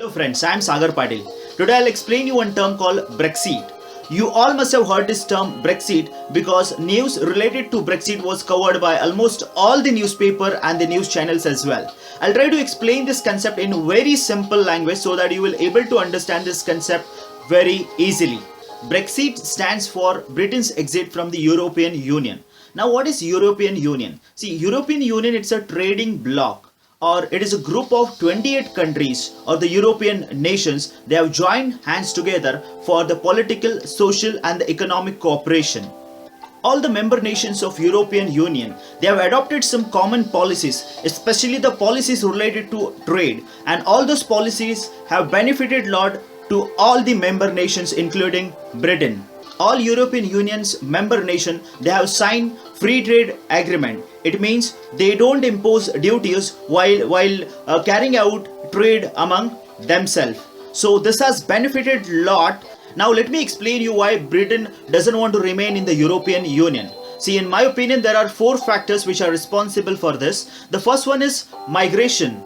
Hello friends, I am Sagar Patil. Today I'll explain you one term called Brexit. You all must have heard this term Brexit because news related to Brexit was covered by almost all the newspaper and the news channels as well. I'll try to explain this concept in very simple language so that you will able to understand this concept very easily. Brexit stands for Britain's exit from the European Union. Now what is European Union? See, European Union, it's a trading bloc, or it is a group of 28 countries or the European nations. They have joined hands together for the political, social and the economic cooperation. All the member nations of European Union, they have adopted some common policies, especially the policies related to trade, and all those policies have benefited lot to all the member nations including Britain. All European Union's member nation, they have signed free trade agreement. It means they don't impose duties while carrying out trade among themselves. So this has benefited lot. Now let me explain you why Britain doesn't want to remain in the European Union. See, in my opinion, there are four factors which are responsible for this. The first one is migration.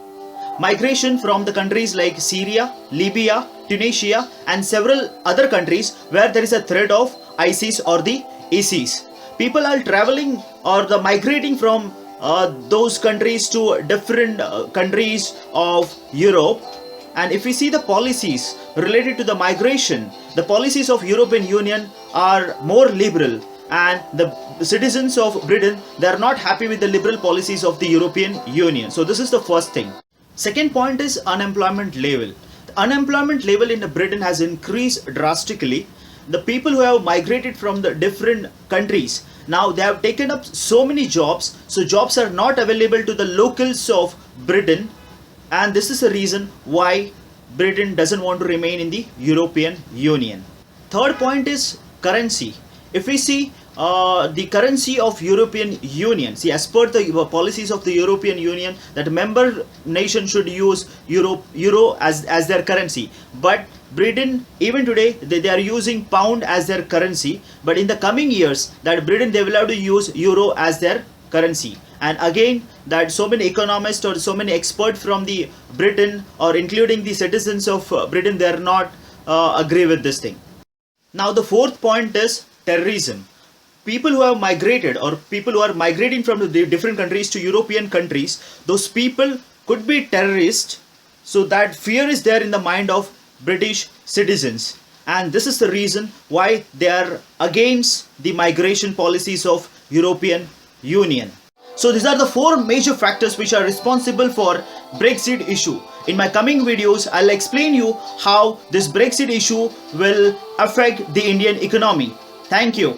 Migration from the countries like Syria, Libya, Tunisia and several other countries where there is a threat of ISIS or the ISIS. People are traveling or the migrating from those countries to different countries of Europe. And if we see the policies related to the migration, the policies of European Union are more liberal, and the citizens of Britain, they are not happy with the liberal policies of the European Union. So this is the first thing. Second point is unemployment level. The unemployment level in Britain has increased drastically. The people who have migrated from the different countries, now they have taken up so many jobs, so jobs are not available to the locals of Britain, and this is the reason why Britain doesn't want to remain in the European Union. Third point is currency. If we see the currency of European Union, see, as per the policies of the European Union, that member nation should use euro as their currency, but Britain, even today, they are using pound as their currency, but in the coming years, that Britain, they will have to use euro as their currency. And again, that so many economists or so many experts from the Britain, or including the citizens of Britain, they are not agree with this thing. Now the fourth point is terrorism. People who have migrated or people who are migrating from the different countries to European countries, those people could be terrorists. So that fear is there in the mind of British citizens, and this is the reason why they are against the migration policies of European Union. So these are the four major factors which are responsible for Brexit issue. In my coming videos, I'll explain you how this Brexit issue will affect the Indian economy. Thank you.